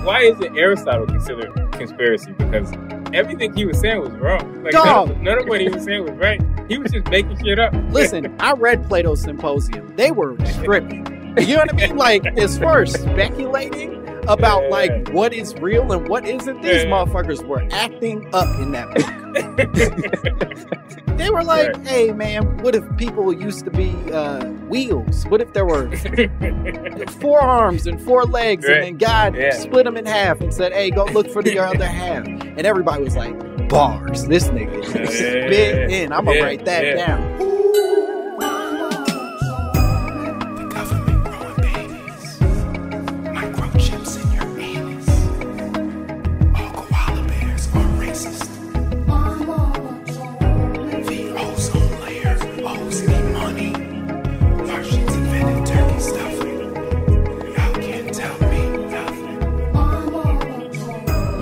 why isn't Aristotle considered conspiracy? Because everything he was saying was wrong. Like none of what he was saying was right. He was just making shit up. Listen, I read Plato's Symposium. They were tripping. You know what I mean? Like, as far as speculating about like what is real and what isn't, these motherfuckers were acting up in that book. They were like, hey man, what if people used to be wheels? What if there were 4 arms and 4 legs and then God split them in half and said, hey, go look for the other half? And everybody was like, bars, this nigga spit in. I'm gonna write that down.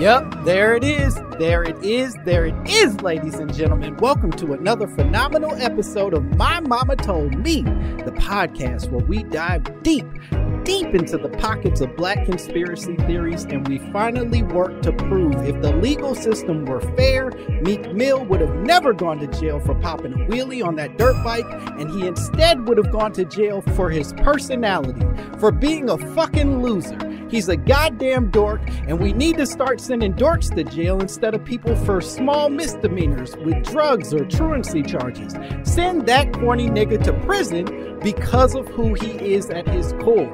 Yep, there it is. There it is. There it is, ladies and gentlemen. Welcome to another phenomenal episode of My Mama Told Me, the podcast where we dive deep into the pockets of black conspiracy theories, and we finally work to prove if the legal system were fair, Meek Mill would have never gone to jail for popping a wheelie on that dirt bike, and he instead would have gone to jail for his personality, for being a fucking loser. He's a goddamn dork, and we need to start sending dorks to jail instead of people for small misdemeanors with drugs or truancy charges. Send that corny nigga to prison because of who he is at his core.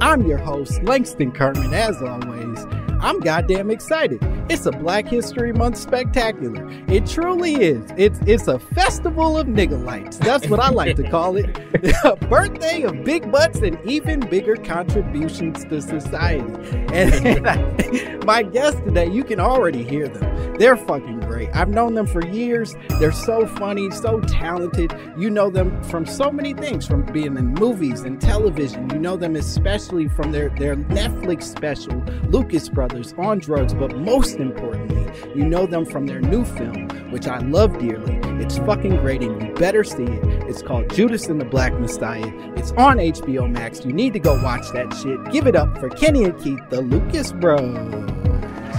I'm your host, Langston Kerman, as always. I'm goddamn excited. It's a Black History Month spectacular. It truly is. It's a festival of nigga lights. That's what I like to call it. A birthday of big butts and even bigger contributions to society. And my guests today, you can already hear them. They're fucking great. I've known them for years. They're so funny, so talented. You know them from so many things, from being in movies and television. You know them especially from their Netflix special, Lucas Brothers on Drugs. But most importantly, you know them from their new film, which I love dearly. It's fucking great and you better see it. It's called Judas and the Black Messiah. It's on HBO Max. You need to go watch that shit. Give it up for Kenny and Keith, the Lucas Bros.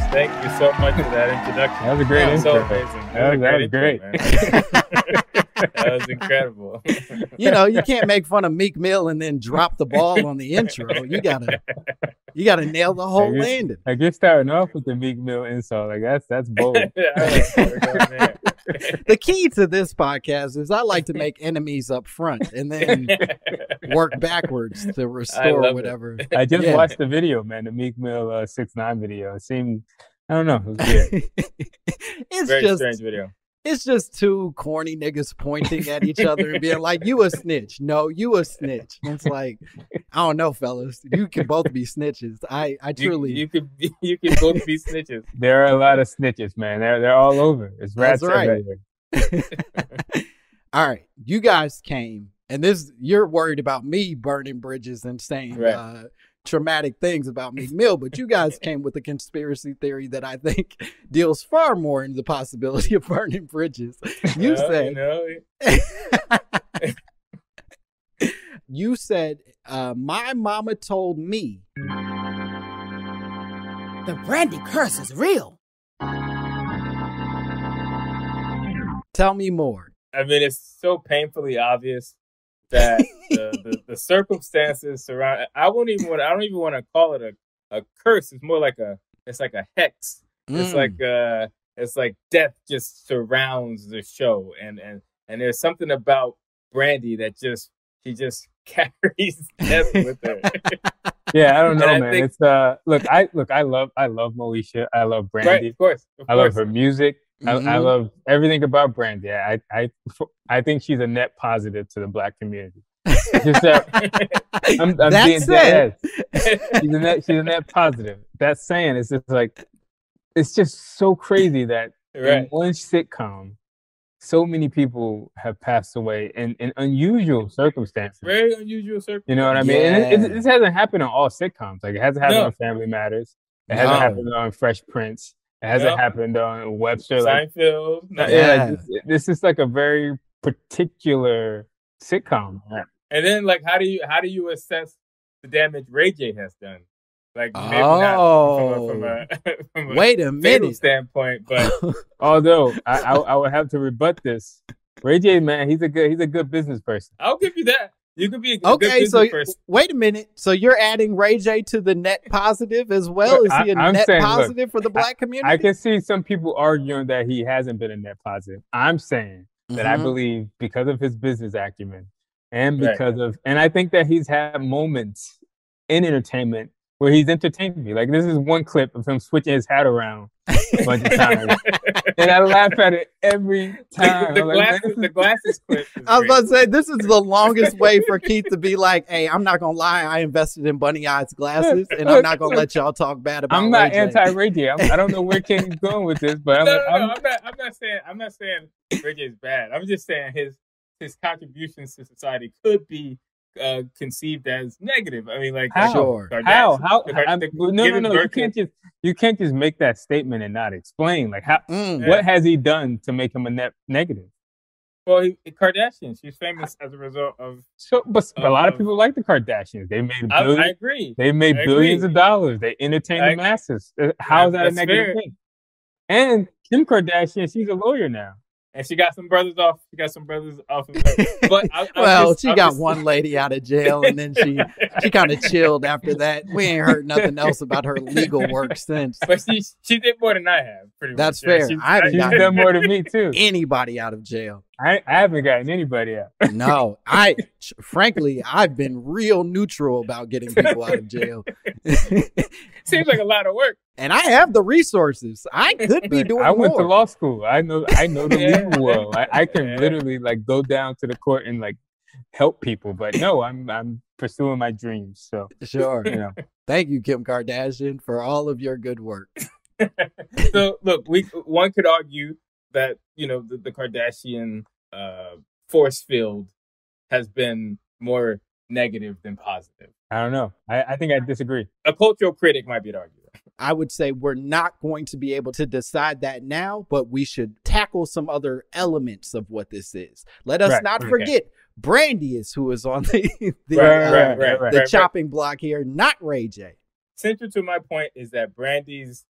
Thank you so much for that introduction. That was a great intro. So amazing. That was great. That was incredible. You know, you can't make fun of Meek Mill and then drop the ball on the intro. You gotta nail the whole landing. I guess starting off with the Meek Mill insult, like that's bold. The key to this podcast is I like to make enemies up front and then work backwards to restore whatever. I just watched the video, man, the Meek Mill 6ix9ine video. It seemed, I don't know, it was weird. It's very just strange video. It's just two corny niggas pointing at each other and being like, you a snitch. No, you a snitch. And it's like, I don't know, fellas. You can both be snitches. I truly. You could both be snitches. There are a lot of snitches, man. They're all over. It's rats everywhere. All right. You guys came, and you're worried about me burning bridges and saying traumatic things about Meek Mill, but you guys came with a conspiracy theory that I think deals far more into the possibility of burning bridges. You said, my mama told me the Brandy curse is real. Tell me more. I mean, it's so painfully obvious that the circumstances surround. I don't even want to call it a curse. It's more like a hex. It's like death just surrounds the show, and there's something about Brandy that she just carries death with her. Yeah, I don't know, man. It's I love Moesha. I love Brandy. Right, of course. I love her music. I love everything about Brandy. I think she's a net positive to the Black community. Just that, I'm being dead ass. She's a net positive. That's saying it's just like, it's just so crazy that in one sitcom, so many people have passed away in unusual circumstances. Very unusual circumstances. You know what I mean? Yeah. And this hasn't happened on all sitcoms. Like, it hasn't happened on Family Matters. It hasn't happened on Fresh Prince. It hasn't happened on Webster. Seinfeld. This is like a very particular sitcom. And then, like, how do you assess the damage Ray J has done? Like maybe not from a wait a minute standpoint, but although I would have to rebut this. Ray J, man, he's a good business person. I'll give you that. You could be a good business person. Wait a minute. So you're adding Ray J to the net positive as well? Is he a net positive for the black community? I can see some people arguing that he hasn't been a net positive. I'm saying that I believe because of his business acumen and because of, and I think that he's had moments in entertainment where he's entertained me. Like this is one clip of him switching his hat around a bunch of times. And I laugh at it every time. The glasses clip. I was about to say, this is the longest way for Keith to be like, hey, I'm not going to lie. I invested in Bunny Eyes glasses, and I'm not going to let y'all talk bad about I'm not anti-Ray J. I don't know where Kenny's going with this, but I'm not saying Ray J is bad. I'm just saying his contributions to society could be conceived as negative. I mean, like how? Sure. How? No. You can't just make that statement and not explain. Like how? What has he done to make him a net negative? Well, Kardashians. She's famous as a result of. But a lot of people like the Kardashians. They made billions. I agree. They made billions of dollars. They entertain the masses. How is that a negative thing? And Kim Kardashian, she's a lawyer now. And she got some brothers off. Of her. But she got one lady out of jail, and then she kind of chilled after that. We ain't heard nothing else about her legal work since. But she did more than I have. Pretty That's much. fair. She's done more than me too. Anybody out of jail? I haven't gotten anybody out. No, frankly, I've been real neutral about getting people out of jail. Seems like a lot of work. And I have the resources. I could be doing more. I went to law school. I know the legal world. I can literally like go down to the court and like help people. But no, I'm pursuing my dreams. So sure, Thank you, Kim Kardashian, for all of your good work. So look, one could argue that the Kardashian force field has been more negative than positive. I don't know. I think I disagree. A cultural critic might be to argue that. I would say we're not going to be able to decide that now, but we should tackle some other elements of what this is. Let us not forget Brandy is who is on the chopping block here, not Ray J. Central to my point is that Brandy's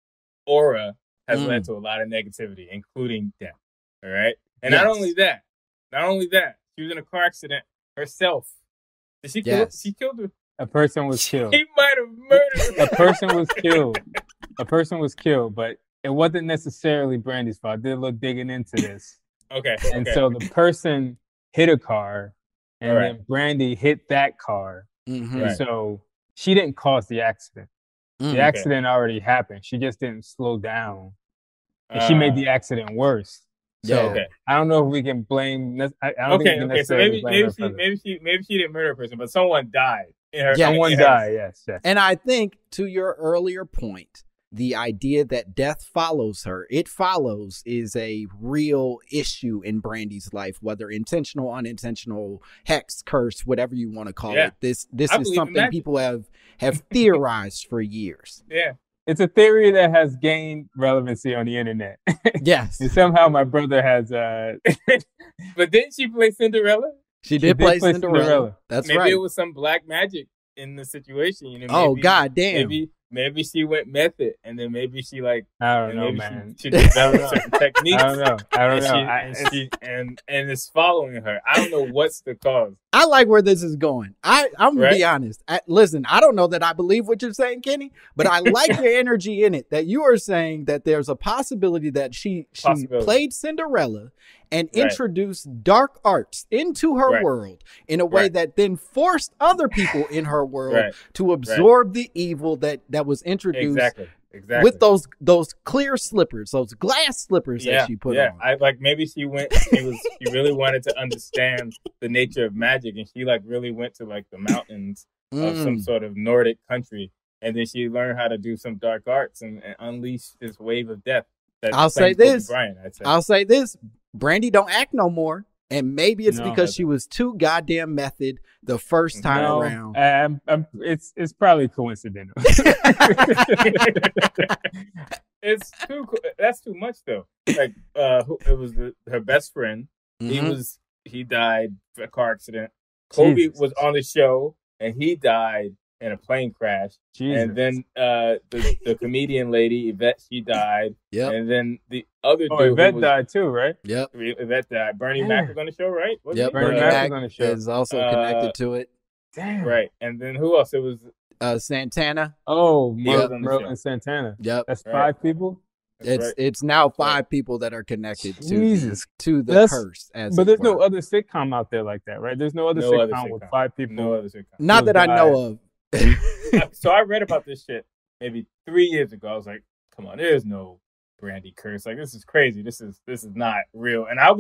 aura has led to a lot of negativity, including death. All right. And not only that, she was in a car accident herself. Did she kill? She killed her. A person was killed. He might have murdered her. A person was killed. A person was killed, but it wasn't necessarily Brandy's fault. I did a little digging into this. Okay. And so the person hit a car, and then Brandy hit that car. And so she didn't cause the accident. The accident already happened. She just didn't slow down. And she made the accident worse. So I don't know if we can blame. I don't think we can necessarily blame her. Maybe she didn't murder a person, but someone died. Someone died. Yes. And I think to your earlier point, the idea that death follows her, is a real issue in Brandy's life, whether intentional, unintentional, hex, curse, whatever you want to call it. This is something people have theorized for years. Yeah. It's a theory that has gained relevancy on the internet. Yes. And somehow my brother has But didn't she play Cinderella? She did play Cinderella. That's right. Maybe it was some black magic in the situation. Maybe, God damn. Maybe she went method, and then maybe she I don't know, man. She developed certain techniques. I don't know. And it's following her. I don't know what's the cause. I like where this is going. I'm gonna be honest. Listen, I don't know that I believe what you're saying, Kenny, but I like your energy in it. That you are saying that there's a possibility that she played Cinderella and introduced dark arts into her world in a way that then forced other people in her world to absorb the evil that was introduced. Exactly. With those clear slippers, those glass slippers that she put on. Maybe she really wanted to understand the nature of magic, and she really went to the mountains of some sort of Nordic country, and then she learned how to do some dark arts and unleash this wave of death. I'll say this. Brandy don't act no more. And maybe it's because she was too goddamn method the first time around. It's probably coincidental. That's too much though. It was her best friend. He died in a car accident. Kobe was on the show and he died in a plane crash. Jesus. And then the comedian lady, Yvette, she died. Yep. And then the other dude Yvette died too, right? Yep. Yvette died. Bernie Mac was on the show, right? Yep. Bernie Mac was on the show. is also connected to it. Damn. Right. And then who else? It was Santana. Oh, Yep. Merlin Santana. Yep. That's Right. 5 people. It's now 5 people that are connected Jesus. to the curse. But there's no other sitcom out there like that, right? There's no other sitcom with 5 people. No other sitcom. Not that I know of. So I read about this shit maybe 3 years ago. I was like, come on, there's no Brandy curse. Like, this is crazy. This is not real. And I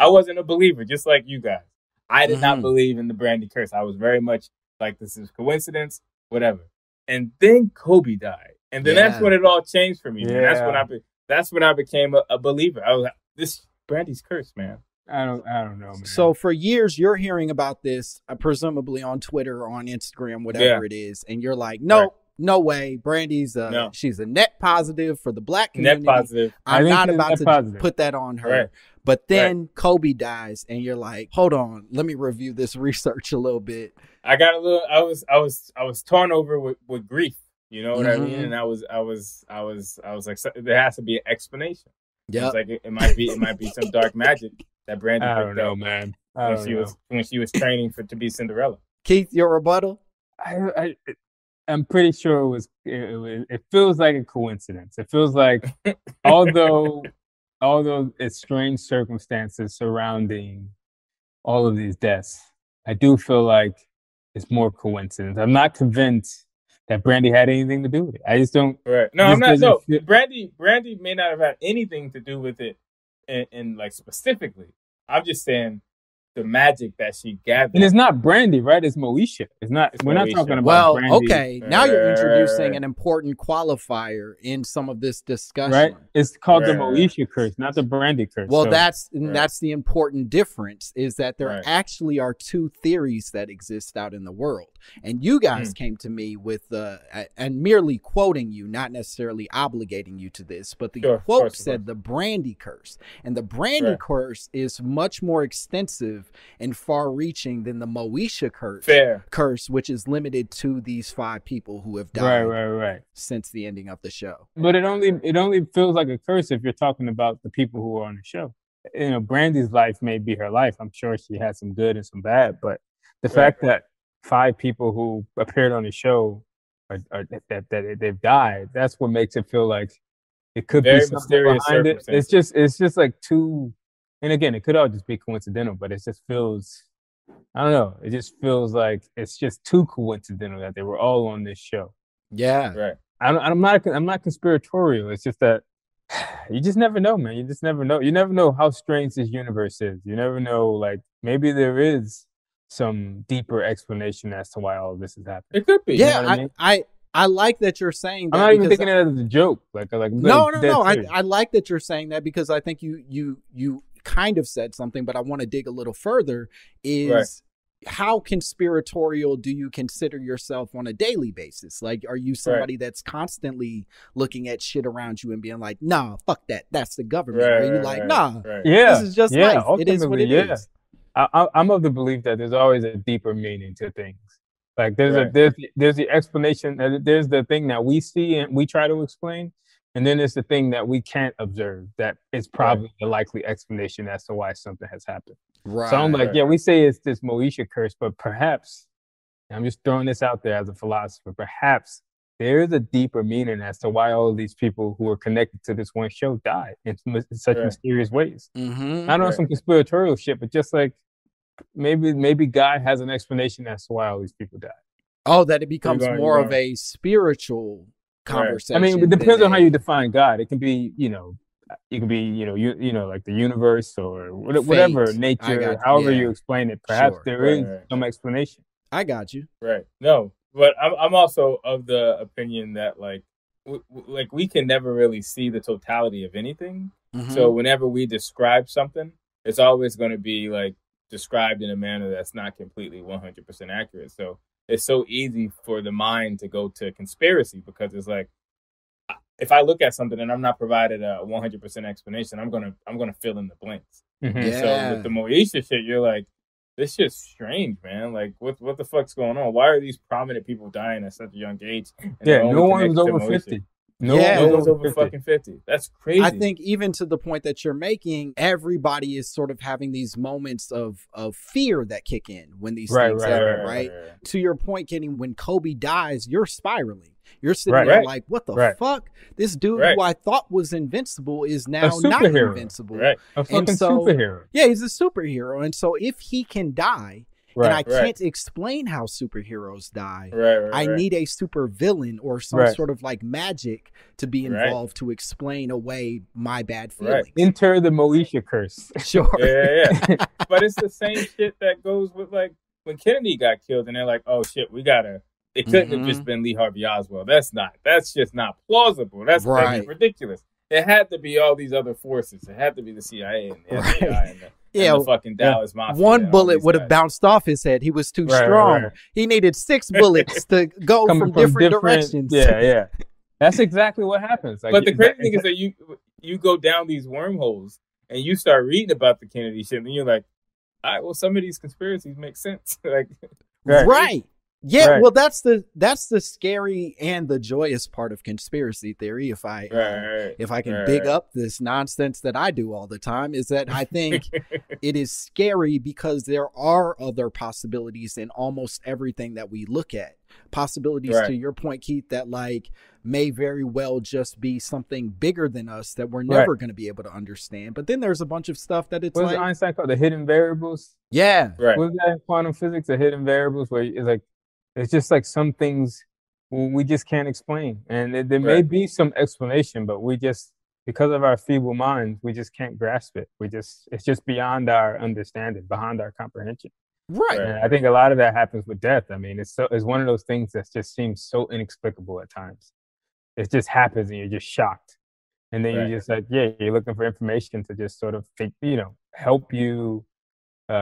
wasn't a believer, just like you guys. I did not believe in the Brandy curse. I was very much like, this is coincidence, whatever. And then Kobe died. And then that's when it all changed for me. Yeah. Man. That's when I became a believer. I was like, this Brandy's curse, man. I don't know, man. So for years, you're hearing about this, presumably on Twitter or on Instagram, whatever it is, and you're like, no way. Brandy's she's a net positive for the black community. Net positive. I'm not about to put that on her. Right. But then Kobe dies, and you're like, hold on, let me review this research a little bit. I got a little. I was torn over with grief. You know what I mean? And I was like, there has to be an explanation. Yeah, like it might be some dark magic that Brandy. I don't know, man. When she was training to be Cinderella. Keith, your rebuttal? I'm pretty sure it feels like a coincidence. It feels like although it's strange circumstances surrounding all of these deaths, I do feel like it's more coincidence. I'm not convinced that Brandy had anything to do with it. I just don't. Right. No, I'm not. No, Brandy may not have had anything to do with it, in like specifically. I'm just saying the magic that she gathered. And it's not Brandy, right? It's Moeshas. We're not talking about Brandy. Okay. Now you're introducing an important qualifier in some of this discussion. Right? It's called the Moeshas curse, not the Brandy curse. Well, that's the important difference, is that there actually are 2 theories that exist out in the world. And you guys came to me with and merely quoting you, not necessarily obligating you to this, but the quote said the Brandy curse. And the Brandy curse is much more extensive and far-reaching than the Moeshas curse, which is limited to these 5 people who have died since the ending of the show. But it only feels like a curse if you're talking about the people who are on the show. You know, Brandy's life may be her life. I'm sure she had some good and some bad, but the fact that 5 people who appeared on the show that they've died, that's what makes it feel like it could be something behind it. It's just like too. And again, it could all just be coincidental, but it just feels, I don't know. It just feels like it's just too coincidental that they were all on this show. Yeah. Right. I'm not conspiratorial. It's just that you just never know, man. You just never know. You never know how strange this universe is. You never know, like, maybe there is some deeper explanation as to why all of this is happening. It could be. Yeah, you know I like that you're saying that. I'm not even thinking it as a joke. No. I like that you're saying that, because I think you kind of said something, but I want to dig a little further. How conspiratorial do you consider yourself on a daily basis? Like, are you somebody that's constantly looking at shit around you and being like, nah, fuck that, that's the government? Or are you like, nah, this is just life. It is what it is. I'm of the belief that there's always a deeper meaning to things. Like there's the explanation, there's the thing that we see and we try to explain, and then there's the thing that we can't observe that is probably the likely explanation as to why something has happened. Right. So I'm like, we say it's this Moeshas curse, but perhaps, I'm just throwing this out there as a philosopher, perhaps there is a deeper meaning as to why all of these people who are connected to this one show died in such mysterious ways. Mm-hmm. I don't know, some conspiratorial shit, but just like, maybe God has an explanation as to why all these people died. Oh, that it becomes more of a spiritual conversation. I mean, it depends on how you define God. It can be, it can be, like the universe or whatever, nature, however you explain it. Perhaps there is some explanation. I got you. Right. No, but I'm also of the opinion that we can never really see the totality of anything. Mm-hmm. So whenever we describe something, it's always going to be like described in a manner that's not completely 100% accurate. So it's so easy for the mind to go to conspiracy, because it's like, if I look at something and I'm not provided a 100% explanation, I'm gonna fill in the blanks. Mm-hmm. So with the Moeshas shit, you're like, this shit's strange, man. Like, what the fuck's going on? Why are these prominent people dying at such a young age? Yeah, no one was over 50. No one's over fucking 50. That's crazy. I think even to the point that you're making, everybody is sort of having these moments of fear that kick in when these things happen, right? To your point, Kenny, when Kobe dies, you're spiraling. You're sitting there like, what the fuck? This dude who I thought was invincible is now not invincible. A fucking superhero. Yeah, he's a superhero. And so if he can die, and I can't explain how superheroes die, I need a super villain or some sort of like magic to be involved to explain away my bad feelings. Enter the Moeshas curse. Sure. Yeah. But it's the same shit that goes with like when Kennedy got killed and they're like, oh shit, it couldn't have just been Lee Harvey Oswald. That's just not plausible. That's ridiculous. It had to be all these other forces. It had to be the CIA and the FBI and the fucking Dallas Mafia. One bullet would have bounced off his head. He was too strong. He needed 6 bullets to go from different directions. Yeah. That's exactly what happens. Like, but the crazy thing is that you go down these wormholes and you start reading about the Kennedy shit, and you're like, all right, well, some of these conspiracies make sense. Like, Yeah, well, that's the scary and the joyous part of conspiracy theory. If I can big up this nonsense that I do all the time, is that I think it is scary because there are other possibilities in almost everything that we look at. Possibilities, to your point, Keith, that like may very well just be something bigger than us that we're never going to be able to understand. But then there's a bunch of stuff that it's what Einstein called the hidden variables? Yeah. What was that in quantum physics, the hidden variables, where it's like, it's just like some things we just can't explain. And there may be some explanation, but we just, because of our feeble minds, we just can't grasp it. It's just beyond our understanding, beyond our comprehension. Right. And I think a lot of that happens with death. I mean, it's one of those things that just seems so inexplicable at times. It just happens and you're just shocked. And then you're just like, you're looking for information to just sort of think, help you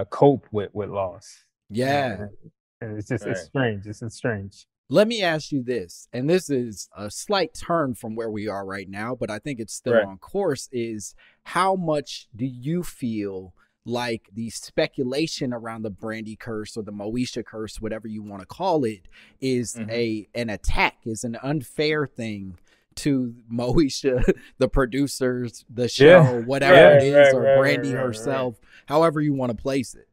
cope with loss. Yeah. And it's just, it's strange. It's strange. Let me ask you this, and this is a slight turn from where we are right now, but I think it's still on course, is how much do you feel like the speculation around the Brandy curse or the Moeshas curse, whatever you want to call it, is an attack, is an unfair thing to Moeshas, the producers, the show, whatever it is, or Brandy herself, however you want to place it?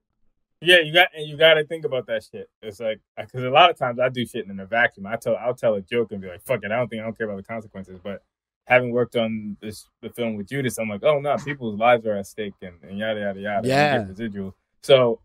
Yeah, you got to think about that shit. It's like, because a lot of times I do shit in a vacuum. I'll tell a joke and be like, fuck it, I don't care about the consequences. But having worked on the film with Judas, I'm like, oh no, people's lives are at stake and yada yada yada. Yeah. Residual. So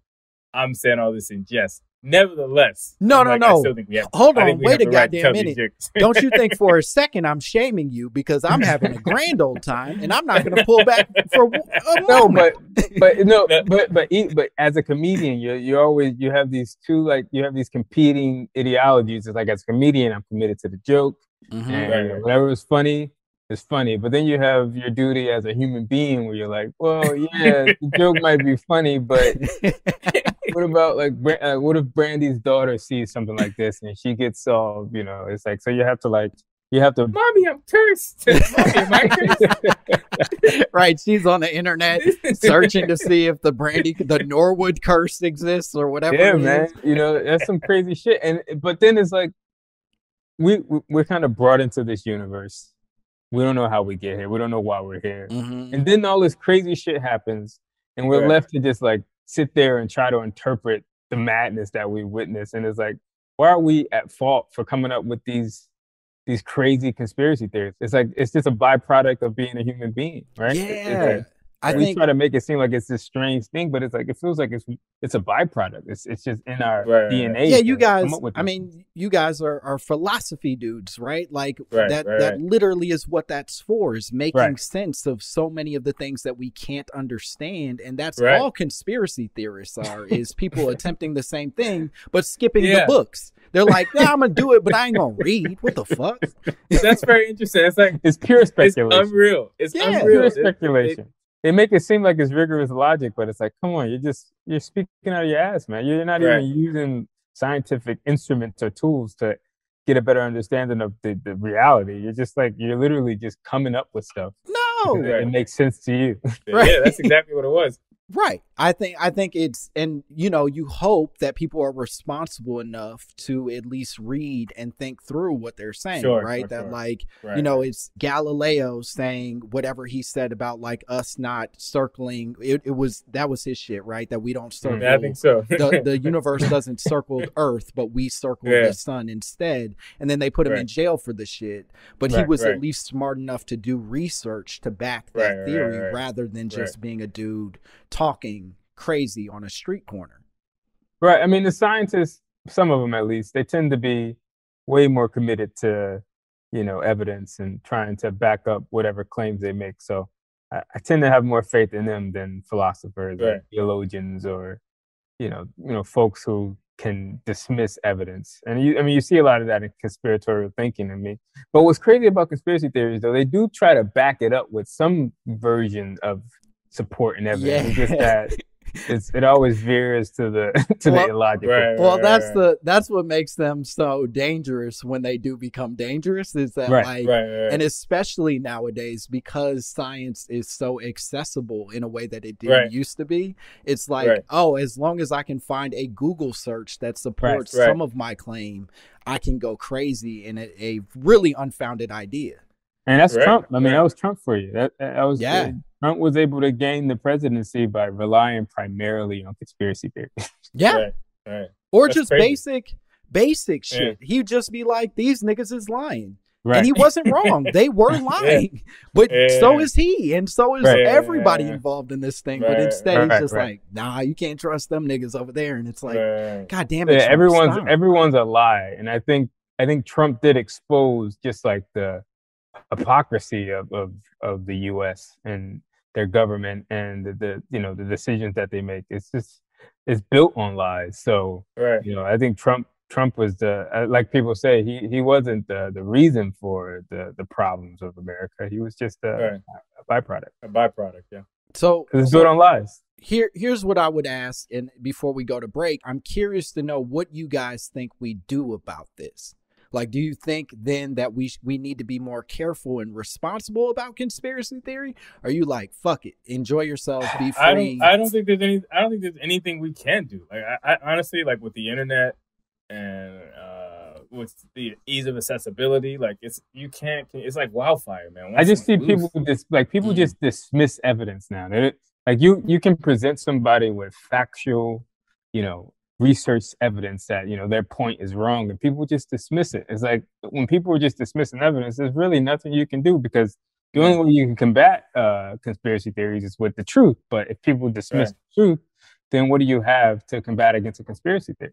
I'm saying all this in jest. Nevertheless, no. I still think Hold on, wait a goddamn minute. Don't you think for a second I'm shaming you because I'm having a grand old time and I'm not going to pull back for a moment. But as a comedian, you have these competing ideologies. It's like, as a comedian, I'm committed to the joke, and whatever is funny is funny. But then you have your duty as a human being, where you're like, well, yeah, the joke might be funny, but what about what if Brandy's daughter sees something like this and she gets all, it's like, so you have to, Mommy, I'm cursed. Mommy, am I cursed? Right, she's on the internet searching to see if the Norwood curse exists or whatever. Yeah, man, that's some crazy shit. But then it's like we're kind of brought into this universe. We don't know how we get here. We don't know why we're here. And then all this crazy shit happens, and we're left to just like sit there and try to interpret the madness that we witness. And it's like, why are we at fault for coming up with these crazy conspiracy theories? It's like, it's just a byproduct of being a human being, right? Yeah. We try to make it seem like it's this strange thing, but it's like, it feels like it's a byproduct. It's just in our DNA. Yeah, you guys, you guys are philosophy dudes, right? Like that literally is what that's for, is making sense of so many of the things that we can't understand. And that's all conspiracy theorists are, is people attempting the same thing, but skipping the books. They're like, yeah, I'm going to do it, but I ain't going to read. What the fuck? That's very interesting. It's like, it's pure speculation. It's unreal. It's unreal. Pure speculation. They make it seem like it's rigorous logic, but it's like, come on, you're speaking out of your ass, man. You're not even using scientific instruments or tools to get a better understanding of the reality. You're just like, you're literally just coming up with stuff. No. It makes sense to you. Yeah, that's exactly what it was. Right. I think it's, and you hope that people are responsible enough to at least read and think through what they're saying, right? That it's Galileo saying whatever he said about like us not circling. That was his shit, right? That we don't circle. I think so. the universe doesn't circle Earth, but we circle the sun instead. And then they put him in jail for the shit. But he was at least smart enough to do research to back that theory rather than just being a dude talking crazy on a street corner. Right. I mean, the scientists, some of them at least, they tend to be way more committed to, evidence and trying to back up whatever claims they make. So I tend to have more faith in them than philosophers or theologians or, folks who can dismiss evidence. And you see a lot of that in conspiratorial thinking in me. But what's crazy about conspiracy theories, though, they do try to back it up with some version of support and evidence. It's just that it always veers to the illogical. That's what makes them so dangerous when they do become dangerous, is that and especially nowadays, because science is so accessible in a way that it didn't used to be. It's like, as long as I can find a Google search that supports some of my claim, I can go crazy in a really unfounded idea. And that's Trump. I mean, that was Trump for you. That was Trump was able to gain the presidency by relying primarily on conspiracy theories. Or that's just crazy. basic shit. He'd just be like, these niggas is lying. And he wasn't wrong. They were lying. But so is he. And so is everybody involved in this thing. But instead he's just like, nah, you can't trust them niggas over there. And it's like, God damn it. Everyone's a lie. And I think Trump did expose just like the hypocrisy of the U.S. and their government and the decisions that they make. It's built on lies. So I think Trump was like people say, he wasn't the reason for the problems of America. He was just a byproduct. A byproduct, yeah. So it's built on lies. Here's what I would ask, and before we go to break, I'm curious to know what you guys think we do about this. Like, do you think then that we need to be more careful and responsible about conspiracy theory? Are you like, fuck it, enjoy yourselves, be free? I don't think there's anything we can do. Like, I honestly, like, with the internet and with the ease of accessibility, like it's like wildfire, man. I just see people just dismiss evidence now. Like you can present somebody with factual, research evidence that their point is wrong, and people just dismiss it. It's like when people are just dismissing evidence, there's really nothing you can do, because the only way you can combat conspiracy theories is with the truth. But if people dismiss the truth, then what do you have to combat against a conspiracy theory?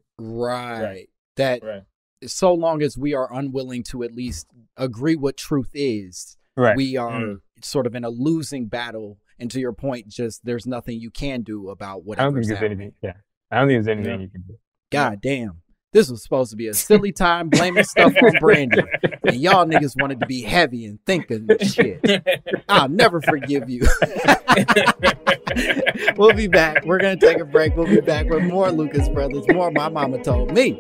So long as we are unwilling to at least agree what truth is, we are sort of in a losing battle. And to your point, just there's nothing you can do about whatever. I don't think there's anything. I don't think there's anything you can do. God damn. This was supposed to be a silly time blaming stuff on Brandy. And y'all niggas wanted to be heavy and thinking shit. I'll never forgive you. We'll be back. We're going to take a break. We'll be back with more Lucas Brothers, more My Mama Told Me.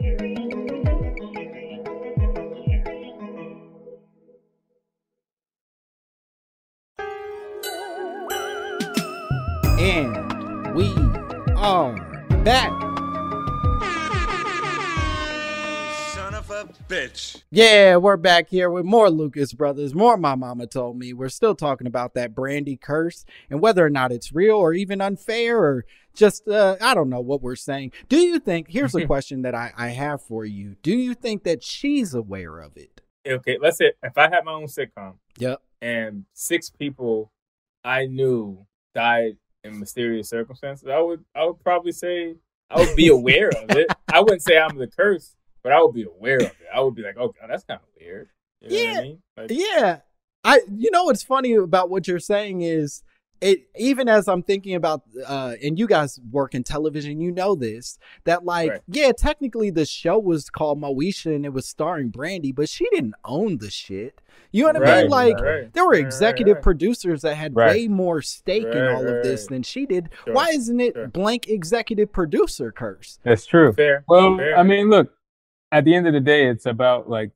And we are back. Son of a bitch. Yeah, we're back here with more Lucas Brothers, more My Mama Told Me. We're still talking about that Brandy curse and whether or not it's real or even unfair or just, I don't know what we're saying. Do you think, here's a question that I have for you. Do you think that she's aware of it? Okay, let's say if I had my own sitcom and 6 people I knew died in mysterious circumstances, I would probably say I would be aware of it. I wouldn't say I'm the curse, but I would be aware of it. I would be like, oh, that's kind of weird. You know what I mean? Like, what's funny about what you're saying is, even as I'm thinking about, and you guys work in television, this, that technically the show was called Moesha and it was starring Brandy, but she didn't own the shit. You know what I mean? Like, there were executive producers that had way more stake in all of this than she did. Sure. Why isn't it blank executive producer curse? That's true. Fair. Well, fair. I mean, look, at the end of the day, it's about like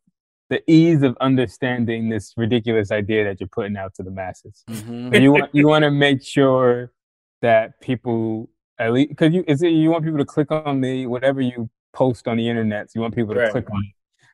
the ease of understanding this ridiculous idea that you're putting out to the masses. Mm-hmm. And you want to make sure that people at least because you want people to click on whatever you post on the internet. So you want people to click on it.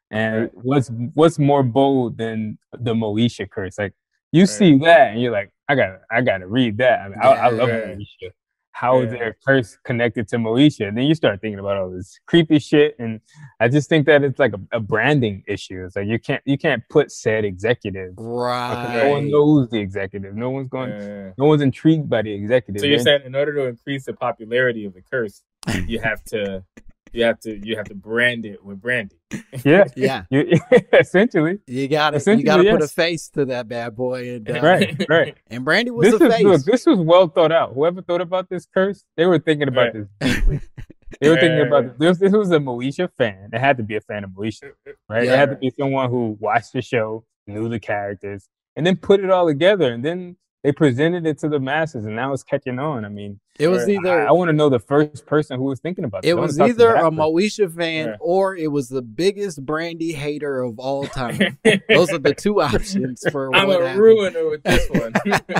And what's more bold than the Moesha curse? Like you see that and you're like, I gotta read that. I mean, I love Moesha. How is there a curse connected to Moesha? And then you start thinking about all this creepy shit, and I just think that it's like a branding issue. It's like you can't put said executive, right? No one knows the executive. No one's no one's intrigued by the executive. So you're saying in order to increase the popularity of the curse, you have to brand it with Brandy. Yeah. Essentially, you gotta put a face to that bad boy, and right. And Brandy was the face. Look, this was well thought out. Whoever thought about this curse, they were thinking about this deeply. They were thinking about this. This was a Moesha fan. It had to be a fan of Moesha, right? It had to be someone who watched the show, knew the characters, and then put it all together, and then they presented it to the masses, and now it's catching on. I mean, it was either I want to know the first person who was thinking about it. It was either a Moesha fan or it was the biggest Brandy hater of all time. Those are the two options for I'm what a happened. ruiner with this one.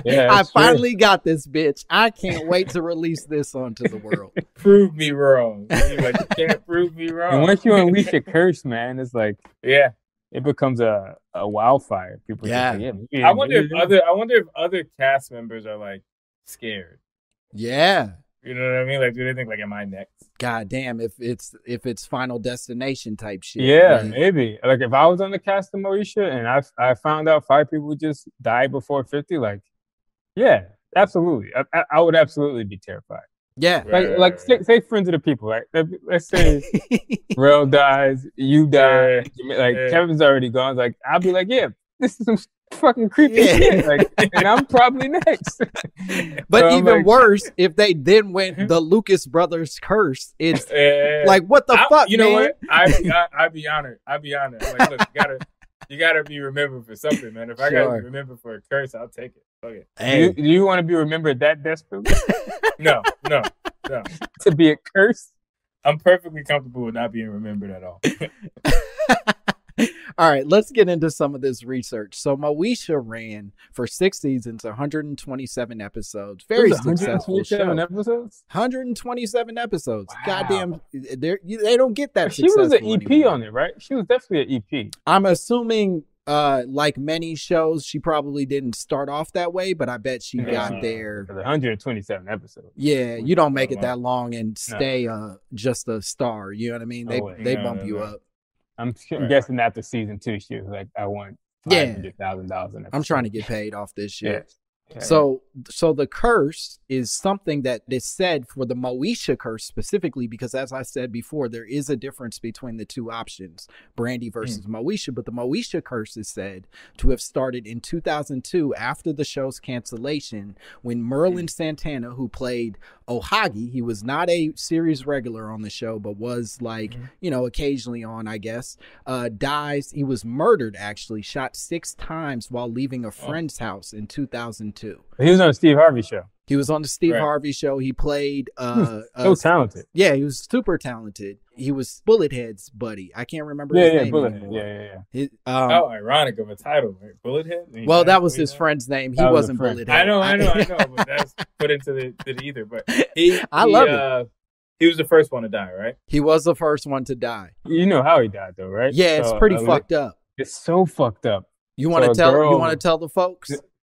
I finally got this bitch. I can't wait to release this onto the world. Prove me wrong. You're like, you can't prove me wrong. And once you unleash a curse, man, it's like it becomes a wildfire. People just like, I wonder if other cast members are like scared. Yeah. You know what I mean? Like, do they think like, am I next? God damn, if it's Final Destination type shit. Yeah, maybe. Like if I was on the cast of Moesha and I found out 5 people just died before 50, like, yeah, absolutely. I would absolutely be terrified. Yeah. Like say friends of the people, right? Let's say Rel dies, you die, like Kevin's already gone. Like I'll be like, yeah, this is some fucking creepy shit. Like, and I'm probably next. But so even worse, if they then went the Lucas brothers curse, it's like what the fuck, you know what? I'd be honored. Like, look, you gotta be remembered for something, man. If I gotta be remembered for a curse, I'll take it. Okay. Hey. Do you want to be remembered that desperately? No. To be a curse? I'm perfectly comfortable with not being remembered at all. All right, let's get into some of this research. So Moesha ran for 6 seasons, 127 episodes. Very successful show. 127 episodes. Wow. Goddamn, they don't get that successful. She was an EP anymore. on it, right? She was definitely an EP. I'm assuming, like many shows, she probably didn't start off that way, but I bet she got there. 127 episodes. Yeah, you don't make it that long and stay just a star. You know what I mean? They bump you up. I'm guessing after season 2, she was like, I want $500,000. I'm trying to get paid off this shit. So the curse is something that is said for the Moesha curse specifically, because as I said before, there is a difference between the two options, Brandy versus Moesha. But the Moesha curse is said to have started in 2002 after the show's cancellation, when Merlin Santana, who played Ohagi, he was not a series regular on the show, but was like, occasionally on, I guess, dies. He was murdered, actually, shot 6 times while leaving a friend's house in 2002. He was on the Steve Harvey show. He was on the Steve Harvey show. He played so talented. Yeah, he was super talented. He was Bullethead's buddy. I can't remember his name anymore. Yeah. How ironic of a title, right? Bullethead? Well, that was his friend's name. He wasn't Bullethead. I know, but that's put into the ether. But I love it. He was the first one to die, right? He was the first one to die. You know how he died, though, right? Yeah, it's pretty fucked up. It's so fucked up. You want to tell? You want to tell the folks?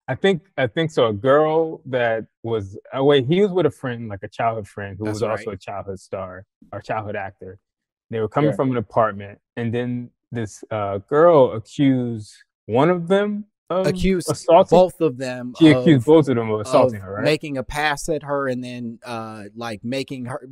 I think so. A girl that was he was with a friend, like a childhood friend, who was also a childhood star or childhood actor. They were coming from an apartment, and then this girl accused one of them of assaulting both of them. She accused both of them of assaulting her, right? Making a pass at her, and then making her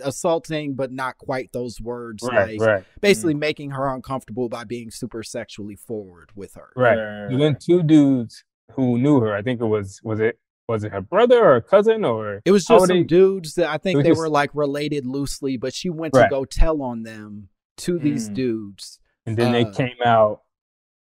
assaulting, but not quite those words. Right. Basically making her uncomfortable by being super sexually forward with her. Right. And then 2 dudes who knew her, I think was it her brother or cousin, or it was just some dudes that I think they were like related loosely, but she went to go tell on them to these dudes, and then they came out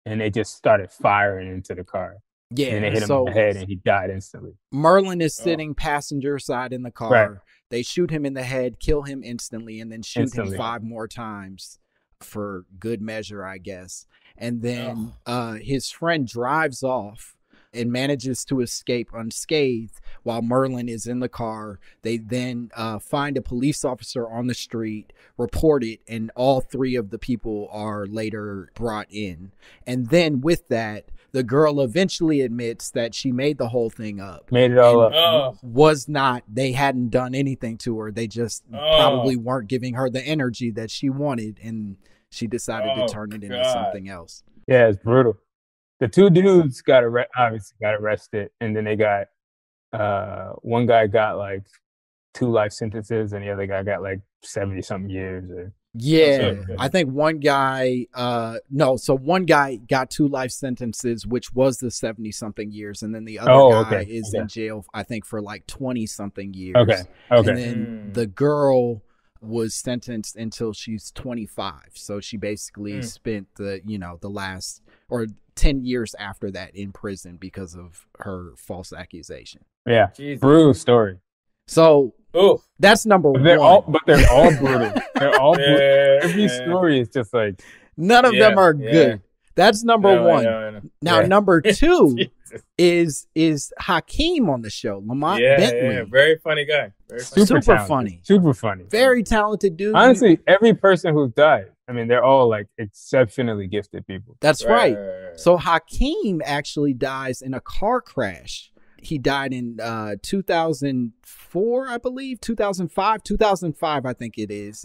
and they just started firing into the car. Yeah, and they hit him in the head and he died instantly. Merlin is sitting passenger side in the car. Right. They shoot him in the head, kill him instantly, and then shoot him 5 more times for good measure, I guess. And then his friend drives off. and manages to escape unscathed while Merlin is in the car. They then find a police officer on the street, report it, and all 3 of the people are later brought in. And then with that, the girl eventually admits that she made the whole thing up. Made it all up. They hadn't done anything to her. They just probably weren't giving her the energy that she wanted, and she decided to turn it into something else. Yeah, it's brutal. The 2 dudes obviously got arrested, and then they got one guy got like 2 life sentences, and the other guy got like 70-something years. I think one guy one guy got 2 life sentences, which was the 70-something years, and then the other guy is in jail, I think, for like 20-something years. Okay. And then the girl was sentenced until she's 25, so she basically spent the last 10 years after that in prison because of her false accusation. Yeah, brutal story. So that's number one. They're all brutal. They're all brutal. Every story is just like none of them are good. That's number one. Now number 2 is Hakeem on the show. Lamont Bentley. Yeah, very funny guy. Super funny. Super funny. Very talented dude. Honestly, every person who's died, I mean, they're all like exceptionally gifted people. That's right. So Hakeem actually dies in a car crash. He died in 2004, I believe, 2005, I think it is,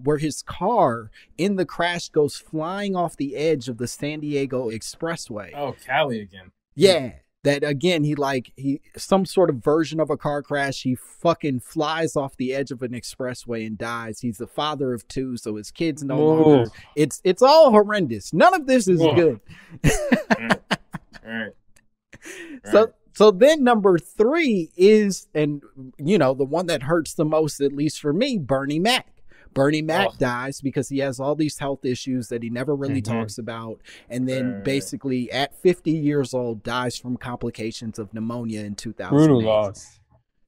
where his car in the crash goes flying off the edge of the San Diego Expressway. Oh, Cali again. Yeah. That again, he some sort of version of a car crash. He fucking flies off the edge of an expressway and dies. He's the father of 2, so his kids no longer. It's all horrendous. None of this is good. All right. So then number 3 is, and the one that hurts the most, at least for me, Bernie Mac. Bernie Mac dies because he has all these health issues that he never really talks about. And then basically at 50 years old, dies from complications of pneumonia in 2008. Brutal loss.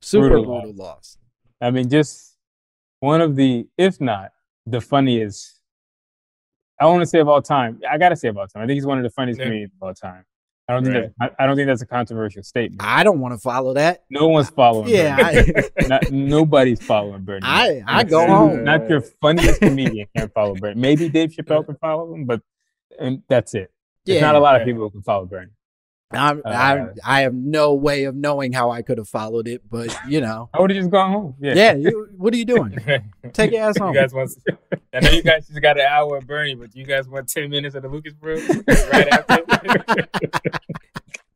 Super brutal loss. I mean, just one of the, if not the funniest, I want to say of all time. I got to say of all time. I think he's one of the funniest comedians of all time. I don't think that's a controversial statement. I don't want to follow that. No one's following. Nobody's following Bernie. I go home. Not your funniest comedian can't follow Bernie. Maybe Dave Chappelle can follow him, but that's it. There's not a lot of people who can follow Bernie. I have no way of knowing how I could have followed it, but I would have just gone home. What are you doing? Take your ass home. You guys I know you guys just got an hour of Bernie, but you guys want 10 minutes of the Lucas Bros right after?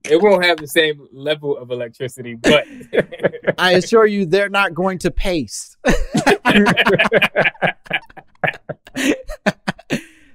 It won't have the same level of electricity, but I assure you they're not going to pace.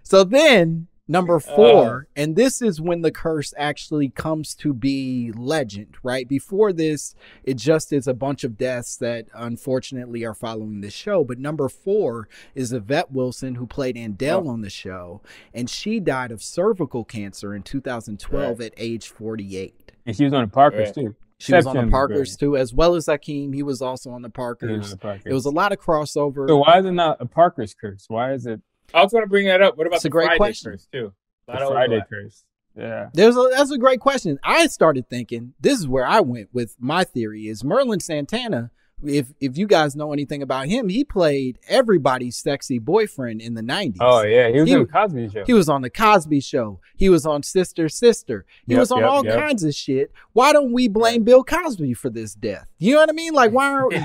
So then number 4, and this is when the curse actually comes to be legend, right? Before this, it just is a bunch of deaths that unfortunately are following the show. But number 4 is Yvette Wilson, who played Andell on the show, and she died of cervical cancer in 2012 at age 48. And she was on the Parkers too. She was on the Parkers too, as well as Hakeem. He was also on the Parkers. It was a lot of crossover. So why is it not a Parkers curse? Why is it? I was going to bring that up. What about the Friday curse too? The Friday curse. Yeah. That's a great question. I started thinking, this is where I went with my theory, is Merlin Santana. If you guys know anything about him, he played everybody's sexy boyfriend in the 90s. Oh, yeah. He was on the Cosby Show. He was on the Cosby Show. He was on Sister Sister. He was on all kinds of shit. Why don't we blame Bill Cosby for this death? You know what I mean? Like,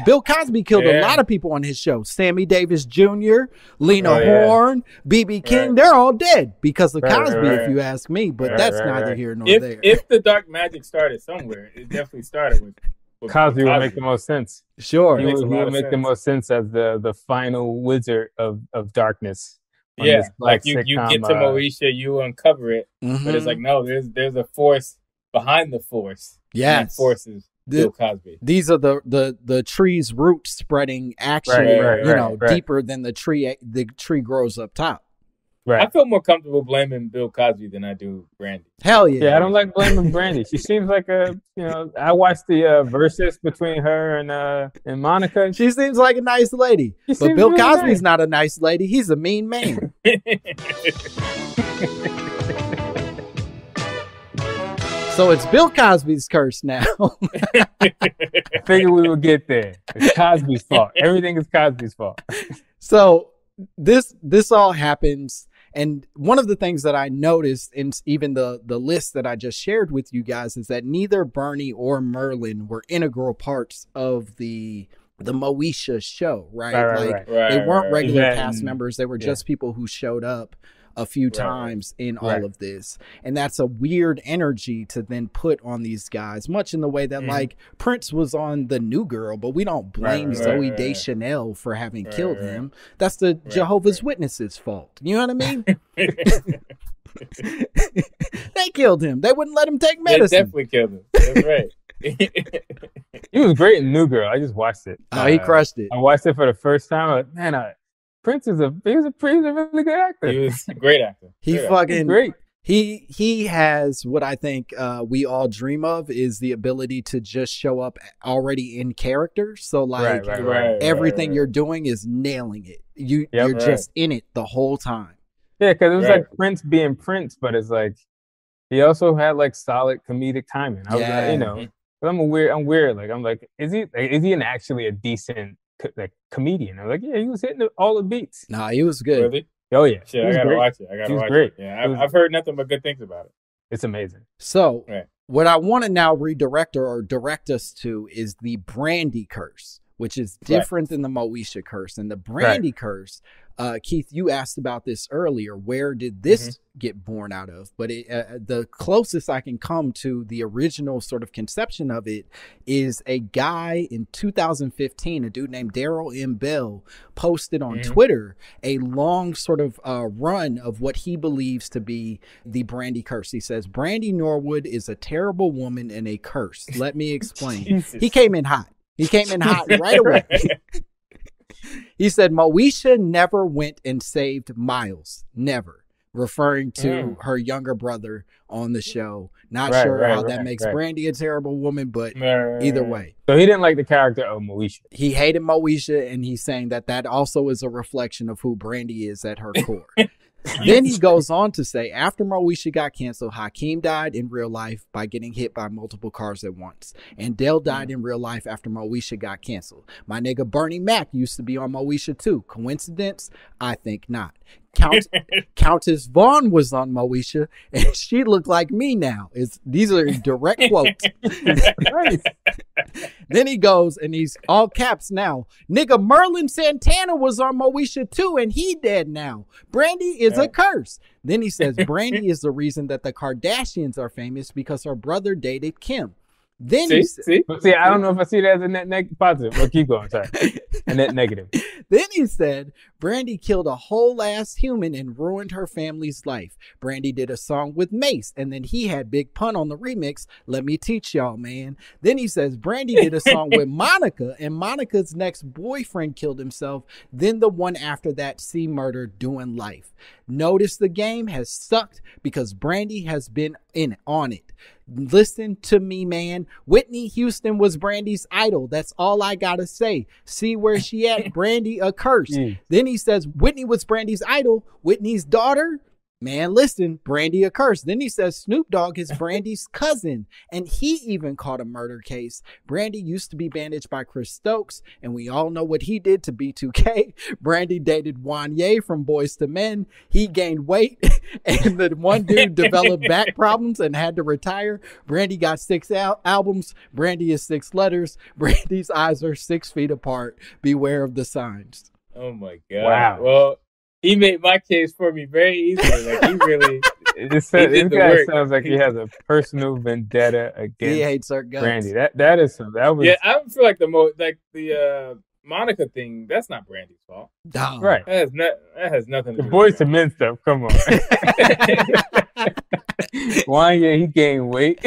Bill Cosby killed a lot of people on his show. Sammy Davis Jr., Lena Horne, B.B. King. They're all dead because of Cosby, if you ask me. But that's neither here nor there. If the dark magic started somewhere, it definitely started with Cosby would make the most sense. Sure. He would make the most sense as the final wizard of darkness. Like you get to Moesha, you uncover it. But it's like, no, there's a force behind the force. Yeah. Forces Bill Cosby. These are the tree's roots spreading actually, deeper than the tree grows up top. Right. I feel more comfortable blaming Bill Cosby than I do Brandy. Hell yeah. Yeah, I don't like blaming Brandy. She seems like I watched the versus between her and Monica. She seems like a nice lady. But Bill Cosby's not a nice lady. He's a mean man. So it's Bill Cosby's curse now. I figured we would get there. It's Cosby's fault. Everything is Cosby's fault. So this all happens. And one of the things that I noticed in even the list that I just shared with you guys is that neither Bernie or Merlin were integral parts of the Moeshas show, right? They weren't regular cast members. They were just people who showed up a few times in all of this. And that's a weird energy to then put on these guys, much in the way that like Prince was on the New Girl, but we don't blame Zoe Deschanel for having killed him. That's the Jehovah's Witnesses' fault. You know what I mean? They killed him. They wouldn't let him take medicine. They definitely killed him. That's right. He was great in New Girl. I just watched it. Oh, he crushed it. I watched it for the first time. I was like, man, Prince is a really good actor. He was a great actor. He's great. He has what I think we all dream of is the ability to just show up already in character. So like everything you're doing is nailing it. You're just in it the whole time. Yeah, because it was like Prince being Prince, but it's like he also had like solid comedic timing. I was like, you know, I'm weird. Like I'm like, is he actually a decent like comedian? I'm like, yeah, he was hitting all the beats. Nah, he was good. Really? Oh yeah, shit, I gotta watch it. Great. Yeah, I've heard nothing but good things about it. It's amazing. So what I want to now redirect or direct us to is the Brandy curse, which is different than the Moesha curse. And the Brandy curse, Keith, you asked about this earlier. Where did this get born out of? But the closest I can come to the original sort of conception of it is a guy in 2015, a dude named Daryl M. Bell, posted on Twitter a long sort of run of what he believes to be the Brandy curse. He says, Brandy Norwood is a terrible woman and a curse. Let me explain. He came in hot. He came in hot right away. He said, Moesha never went and saved Miles. Never. Referring to her younger brother on the show. Not sure how that makes Brandy a terrible woman, but either way. So he didn't like the character of Moesha. He hated Moesha, and he's saying that also is a reflection of who Brandy is at her core. Then he goes on to say, after Moesha got canceled, Hakeem died in real life by getting hit by multiple cars at once. And Dale died in real life after Moesha got canceled. My nigga Bernie Mac used to be on Moesha too. Coincidence? I think not. Countess Vaughn was on Moesha, and she looked like me now. These are direct quotes. Then he goes, and he's all caps now. Nigga Merlin Santana was on Moesha too, and he dead now. Brandy is a curse. Then he says Brandy is the reason that the Kardashians are famous because her brother dated Kim. Then see, I don't know if I see that as a net positive. Well, keep going. Sorry, a net negative. Then he said, Brandy killed a whole ass human and ruined her family's life. Brandy did a song with Mace, and then he had Big Pun on the remix. Let me teach y'all, man. Then he says, Brandy did a song with Monica, and Monica's next boyfriend killed himself. Then the one after that, C Murder doing life. Notice the game has sucked because Brandy has been on it. Listen to me, man. Whitney Houston was Brandy's idol. That's all I gotta say. See where she at? Brandy a curse. Then he says Whitney was Brandy's idol. Whitney's daughter? Man, listen, Brandy a curse. Then he says Snoop Dogg is Brandy's cousin, and he even caught a murder case. Brandy used to be bandaged by Chris Stokes, and we all know what he did to B2K. Brandy dated Wanye from Boys to Men. He gained weight, and the one dude developed back problems and had to retire. Brandy got 6 albums. Brandy is 6 letters. Brandy's eyes are 6 feet apart. Beware of the signs. Oh my God. Wow. Well, he made my case for me very easily. Like he really. This guy sounds like he has a personal vendetta against. He hates our guts. Brandy. That was. Yeah, I feel like the Monica thing. That's not Brandy's fault. Oh. Right. That has nothing to do. The Boys to Men stuff. Come on. Wanye, he gained weight.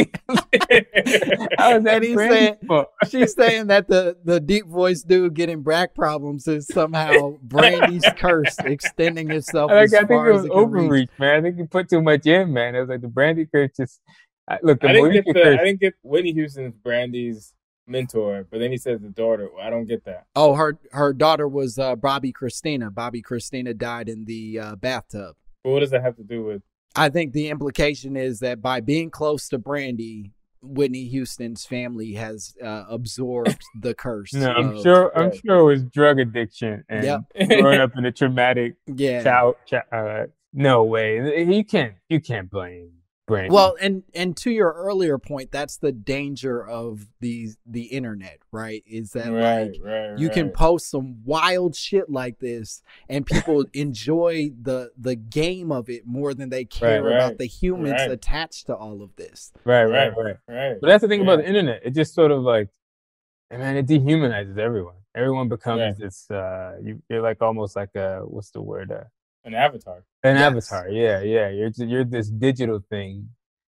How is that Brandy's fault? She's saying that the deep voice dude getting back problems is somehow Brandy's curse extending itself. I think it was overreach, man. I think you put too much in, man. It was like the Brandy curse just look. I didn't get Whitney Houston's Brandy's mentor, but then he says the daughter. I don't get that. Oh, her daughter was Bobby Christina. Bobby Christina died in the bathtub. But what does that have to do with? I think the implication is that by being close to Brandy, Whitney Houston's family has absorbed the curse. No, I'm sure it was drug addiction and growing up in a traumatic child. No way, you can't blame Brandy. Well, and to your earlier point, that's the danger of the internet, right? Is that you can post some wild shit like this, and people enjoy the game of it more than they care about the humans attached to all of this. Right. But that's the thing about the internet. It just sort of like, man, it dehumanizes everyone. Everyone becomes this. You're like almost like what's the word? An avatar. Avatar, yeah. You're this digital thing,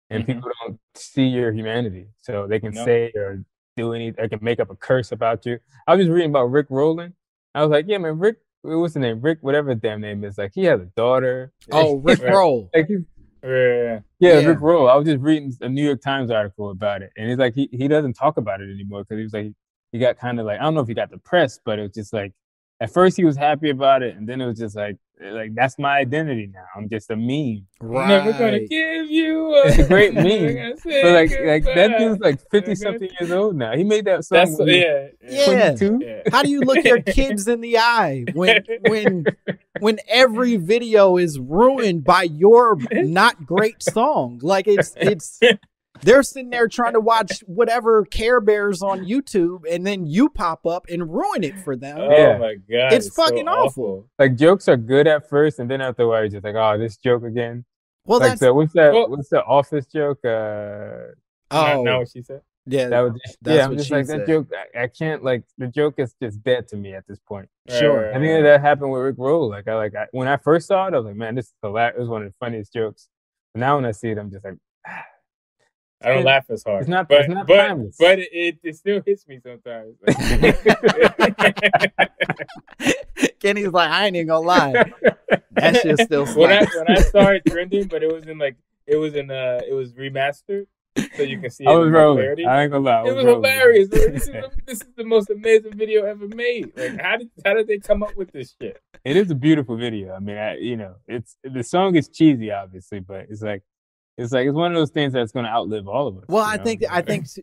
and people don't see your humanity, so they can say or do anything. They can make up a curse about you. I was just reading about Rick Rowland. I was like, yeah, man, Rick. What's the name? Rick, whatever his damn name is. Like, he has a daughter. Oh, Rick Roll. Like, Rick Roll. I was just reading a New York Times article about it, and he's like, he doesn't talk about it anymore because he was like, he got kind of like, I don't know if he got depressed, but it was just like, at first he was happy about it, and then it was just like that's my identity now. I'm just a meme. Right. Never gonna give you. It's a great meme. But like that dude's like 50-something years old now. He made that song. 22. Yeah. How do you look your kids in the eye when every video is ruined by your not great song? Like it's. They're sitting there trying to watch whatever Care Bears on YouTube, and then you pop up and ruin it for them. Oh my God. It's fucking so awful. Like, jokes are good at first, and then after a while, you're just like, oh, this joke again. Well, like, what's the Office joke? Not what she said? Yeah, I'm just like, that joke, I can't, like, the joke is just dead to me at this point. Sure. I think that happened with Rick Roll. Like, when I first saw it, I was like, man, this is hilarious. It was one of the funniest jokes. But now when I see it, I'm just like, I don't laugh as hard. It's not timeless. But it still hits me sometimes. Kenny's like, I ain't even gonna lie. That shit still slaps. When I saw it trending, but it was remastered, so you can see it. I was rolling. I ain't gonna lie. It was hilarious. This is the most amazing video ever made. Like, how did they come up with this shit? It is a beautiful video. I mean, it's the song is cheesy, obviously, but it's one of those things that's going to outlive all of us. Well, I think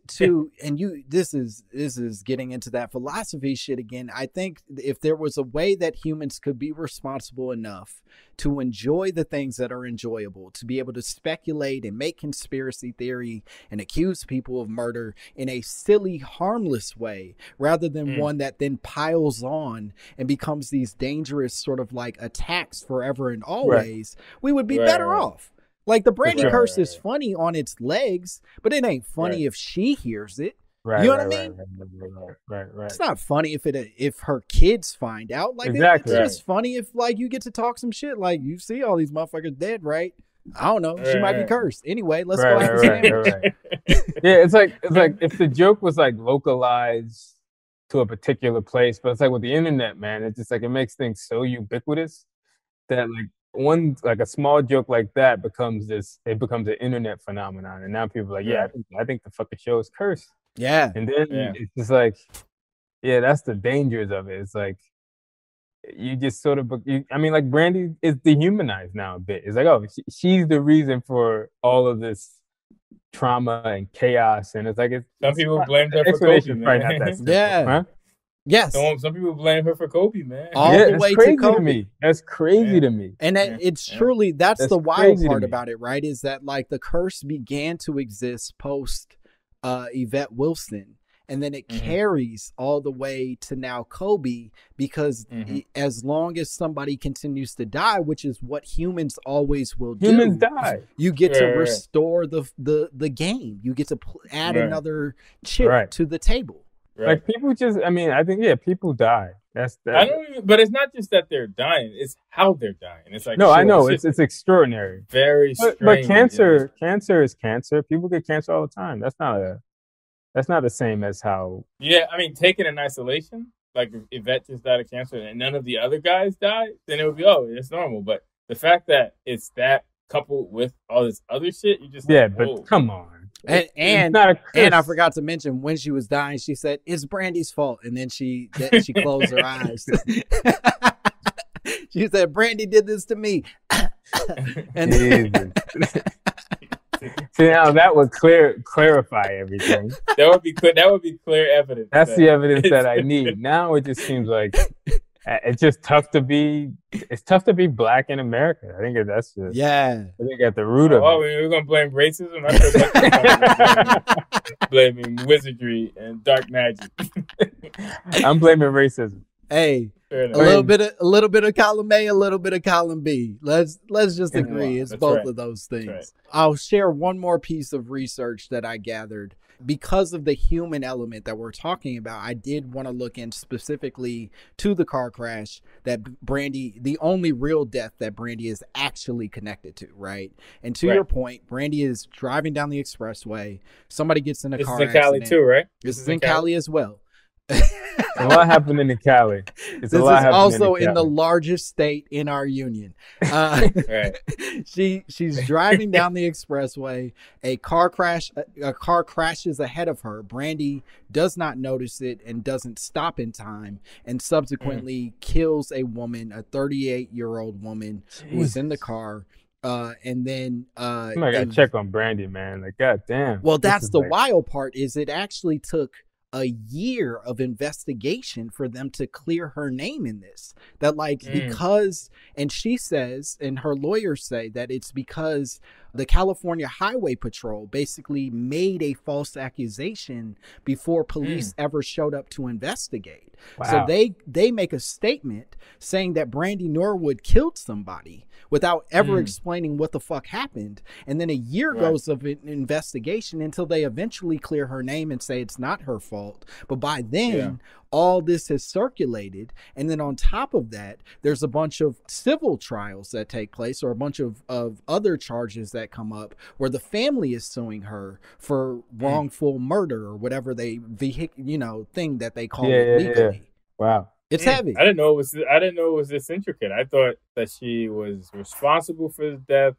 too, and this is getting into that philosophy shit again. I think if there was a way that humans could be responsible enough to enjoy the things that are enjoyable, to be able to speculate and make conspiracy theory and accuse people of murder in a silly, harmless way, rather than one that then piles on and becomes these dangerous sort of like attacks forever and always, we would be better off. Like, the Brandy curse is funny on its legs, but it ain't funny if she hears it. You know what I mean? Right. It's not funny if her kids find out. Like, it's just funny if, like, you get to talk some shit. Like, you see all these motherfuckers dead, right? I don't know. She might be cursed. Anyway, let's go have a sandwich. Yeah, it's like if the joke was like localized to a particular place, but it's like with the internet, man, it's just like it makes things so ubiquitous that like a small joke like that becomes an internet phenomenon, and now people are like, I think the fucking show is cursed. Yeah. And then it's just like, that's the dangers of it. It's like you just sort of, like, Brandy is dehumanized now a bit. It's like, oh, she's the reason for all of this trauma and chaos, and it's like some people blame her for Kobe, man. Huh? Yes. Some people blame her for Kobe, man. All the way to Kobe. To me. That's crazy to me. And it's truly, that's the wild part about it, right? Is that, like, the curse began to exist post Yvette Wilson. And then it carries all the way to now Kobe, because as long as somebody continues to die, which is what humans always will do. Humans die. You get to restore the game. You get to add another chip to the table. Right. Like, people just, I think, people die. That's I don't even, but it's not just that they're dying; it's how they're dying. It's like, no, I know it's extraordinary. Very strange. But cancer is cancer. People get cancer all the time. That's not the same as how. Yeah, taken in isolation, like if Yvette just died of cancer and none of the other guys died, then it would be, oh, it's normal. But the fact that it's that coupled with all this other shit, you just but come on. And I forgot to mention, when she was dying, she said, "It's Brandy's fault," and then she closed her eyes. She said, "Brandy did this to me." And See, now that would clarify everything. That would be clear. That would be clear evidence. That's the evidence that I need. Now it just seems like it's just tough to be. It's tough to be black in America. I think that's just. Yeah. I think at the root of it. We're gonna blame racism. I thought blaming wizardry and dark magic. I'm blaming racism. Hey, a little bit of column A, a little bit of column B. Let's just agree it's both of those things. Right. I'll share one more piece of research that I gathered. Because of the human element that we're talking about, I did want to look in specifically to the car crash that Brandy, the only real death that Brandy is actually connected to, right? And to your point, Brandy is driving down the expressway. Somebody gets in a car accident. This is in Cali too, right? This is in Cali as well. A lot happening in Cali. This is also in the largest state in our union. Right. She's driving down the expressway. A car crashes ahead of her. Brandy does not notice it and doesn't stop in time, and subsequently kills a woman, a 38-year-old woman who was in the car. And then somebody gotta check on Brandy, man. Like, goddamn. Well, that's the wild part. Is it actually took a year of investigation for them to clear her name in this. That because, and she says, and her lawyers say that it's because the California Highway Patrol basically made a false accusation before police ever showed up to investigate. Wow. So they make a statement saying that Brandy Norwood killed somebody without ever explaining what the fuck happened. And then a year goes of an investigation until they eventually clear her name and say it's not her fault. But by then, all this has circulated. And then on top of that, there's a bunch of civil trials that take place, or a bunch of other charges that come up where the family is suing her for wrongful murder or whatever thing that they call it legally. Yeah. Wow. It's heavy. I didn't know it was this intricate. I thought that she was responsible for his death,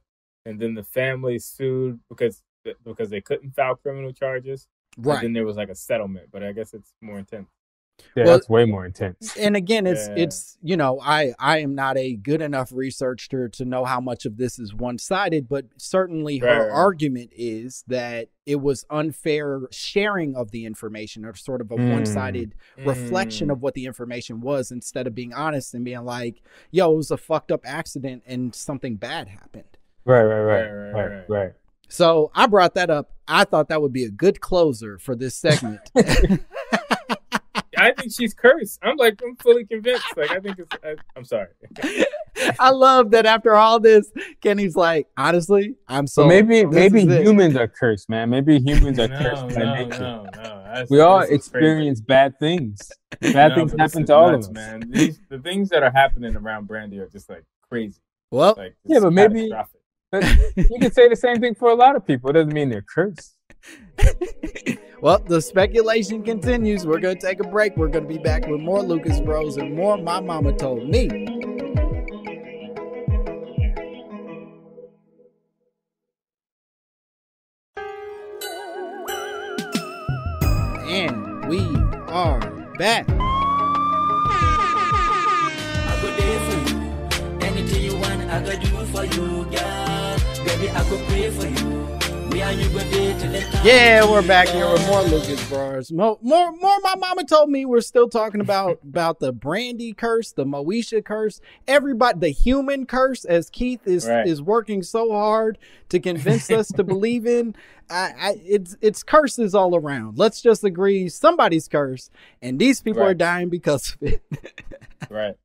and then the family sued because they couldn't file criminal charges. Right. And then there was like a settlement, but I guess it's more intense. Yeah, that's way more intense. And again, it's I am not a good enough researcher to know how much of this is one-sided, but certainly her argument is that it was unfair sharing of the information, or sort of a one-sided reflection of what the information was, instead of being honest and being like, yo, it was a fucked up accident and something bad happened. Right. So I brought that up. I thought that would be a good closer for this segment. I think she's cursed. I'm fully convinced. I'm sorry. I love that after all this, Kenny's like, honestly, I'm so. Maybe humans are cursed, man. Maybe humans are cursed by nature. No. We all experience bad things. Bad things happen to all of us, man. The things that are happening around Brandy are just like crazy. Well, but maybe you can say the same thing for a lot of people. It doesn't mean they're cursed. Well, the speculation continues. We're going to take a break. We're going to be back with more Lucas Bros and more My Mama Told Me. And we are back. I go there for you. Anything you want, I go do for you, girl. Baby, I go pray for you. Yeah, we're back here with more Lucas Bros. More My Mama Told Me. We're still talking about the Brandy curse, the Moeshas curse, everybody, the human curse, as Keith is working so hard to convince us to believe in. It's curses all around. Let's just agree somebody's cursed, and these people are dying because of it. Right.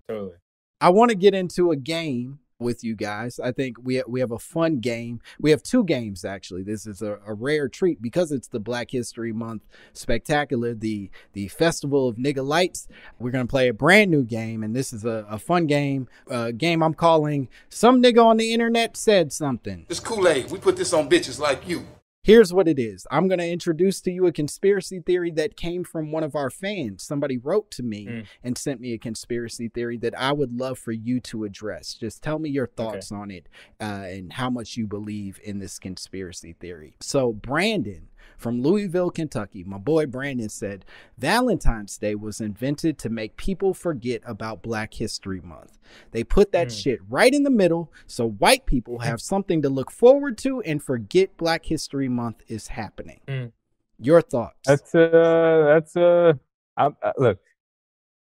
Totally. I want to get into a game with you guys. I think we have a fun game. We have two games, actually. This is a rare treat because it's the Black History Month Spectacular, the Festival of Nigga Lights. We're going to play a brand new game, and this is a fun game, a game I'm calling Some Nigga on the Internet Said Something. This Kool-Aid, we put this on bitches like you. Here's what it is. I'm going to introduce to you a conspiracy theory that came from one of our fans. Somebody wrote to me and sent me a conspiracy theory that I would love for you to address. Just tell me your thoughts on it and how much you believe in this conspiracy theory. So Brandon From Louisville, Kentucky, my boy Brandon said, Valentine's Day was invented to make people forget about Black History Month. They put that shit right in the middle so white people have something to look forward to and forget Black History Month is happening. Your thoughts? Look,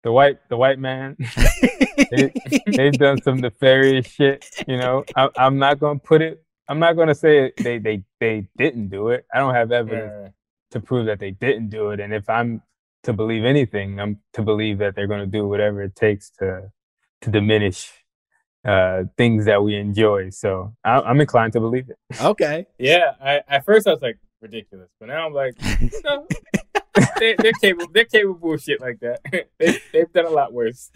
the white man, they've done some nefarious shit. You know, I'm not gonna say they didn't do it. I don't have evidence to prove that they didn't do it. And if I'm to believe anything, I'm to believe that they're gonna do whatever it takes to diminish things that we enjoy. So I'm inclined to believe it. Okay. Yeah. At first I was like, ridiculous, but now I'm like, no. They're capable of shit like that. They've done a lot worse.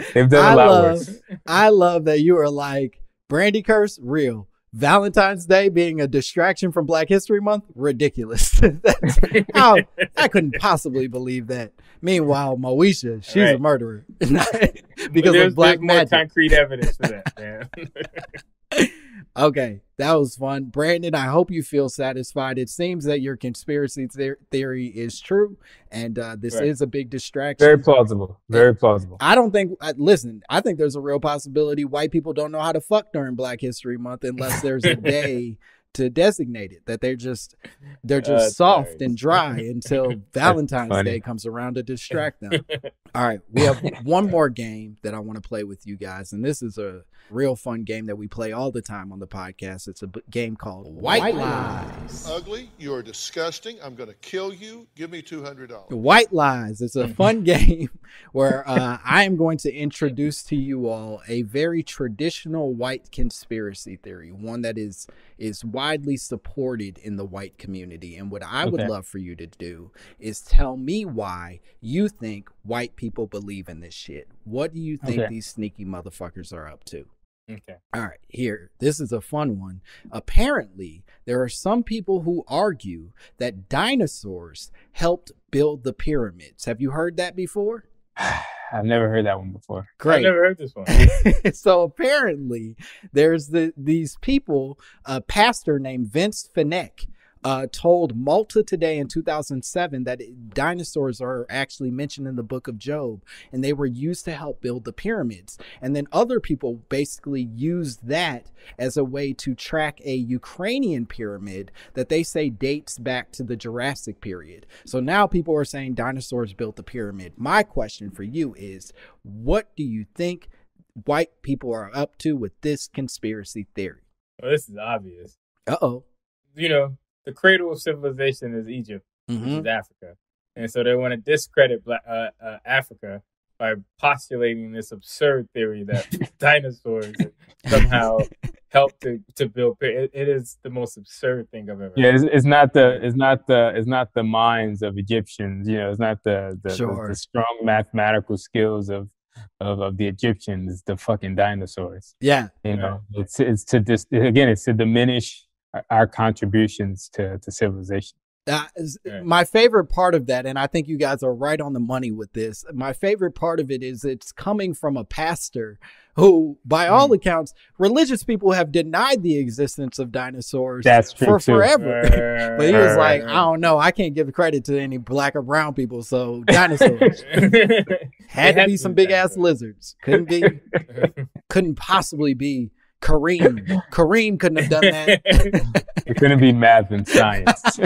I love that you are like, Brandy curse, real. Valentine's Day being a distraction from Black History Month, ridiculous. I couldn't possibly believe that. Meanwhile, Moeshas, she's a murderer because of black magic. More concrete evidence for that, man. Okay, that was fun. Brandon, I hope you feel satisfied. It seems that your conspiracy theory is true, and this is a big distraction. Very plausible. Very plausible. I don't think, listen, I think there's a real possibility white people don't know how to fuck during Black History Month unless there's a day to designate it, that they're just soft and dry until Valentine's Day comes around to distract them. All right, we have one more game that I want to play with you guys, and this is a real fun game that we play all the time on the podcast. It's a game called White Lies. Ugly, you're disgusting. I'm going to kill you. Give me $200. White Lies. It's a fun game where I am going to introduce to you all a very traditional white conspiracy theory, one that is widely supported in the white community. And what I would love for you to do is tell me why you think white people believe in this shit. What do you think these sneaky motherfuckers are up to? Okay. All right, here. This is a fun one. Apparently, there are some people who argue that dinosaurs helped build the pyramids. Have you heard that before? I've never heard that one before. Great. I've never heard this one. So apparently, there's these people, a pastor named Vince Finneck, told Malta Today in 2007 that dinosaurs are actually mentioned in the book of Job, and they were used to help build the pyramids. And then other people basically used that as a way to track a Ukrainian pyramid that they say dates back to the Jurassic period. So now people are saying dinosaurs built the pyramid. My question for you is, what do you think white people are up to with this conspiracy theory? Well, this is obvious. Uh-oh. You know, the cradle of civilization is Egypt, which is Africa. And so they want to discredit Africa by postulating this absurd theory that dinosaurs somehow helped to build. It is the most absurd thing I've ever heard. Yeah, it's not the minds of Egyptians. You know, it's not the strong mathematical skills of the Egyptians. The fucking dinosaurs. Yeah, you know, it's to diminish our contributions to civilization. My favorite part of that, and I think you guys are right on the money with this, my favorite part of it is it's coming from a pastor who, by all accounts, religious people have denied the existence of dinosaurs for forever. But he was like, I don't know, I can't give credit to any black or brown people, so dinosaurs. Had to be some big ass lizards. Couldn't possibly be Kareem. Kareem couldn't have done that. It couldn't be math and science. This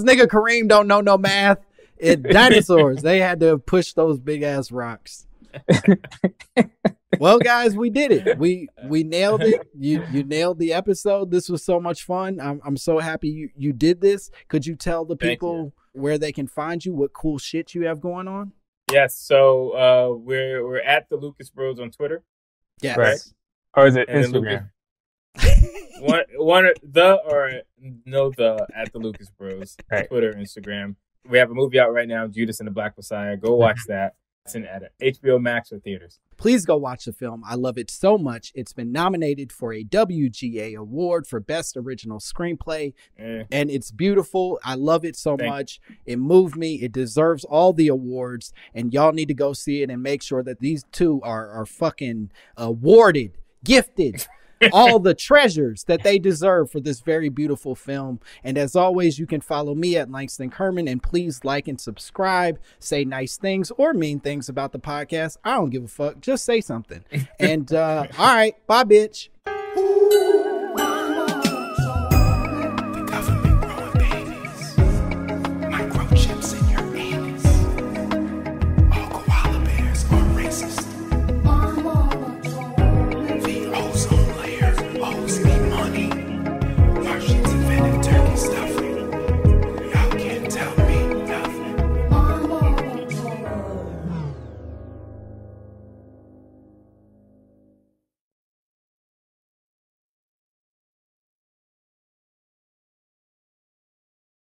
nigga Kareem don't know no math. Dinosaurs, they had to push those big ass rocks. Well, guys, we did it. We nailed it. You nailed the episode. This was so much fun. I'm so happy you did this. Could you tell the people where they can find you, what cool shit you have going on? Yes. So we're at the Lucas Bros on Twitter. Yes. Right. Or is it Instagram? At the Lucas Bros. Right. Twitter, Instagram. We have a movie out right now, Judas and the Black Messiah. Go watch that. It's in HBO Max or theaters. Please go watch the film. I love it so much. It's been nominated for a WGA award for Best Original Screenplay, and it's beautiful. I love it so much. It moved me. It deserves all the awards, and y'all need to go see it and make sure that these two are fucking awarded, gifted. all the treasures that they deserve for this very beautiful film. And as always, you can follow me at Langston Kerman, and please like and subscribe, say nice things or mean things about the podcast. I don't give a fuck. Just say something. And all right, bye, bitch.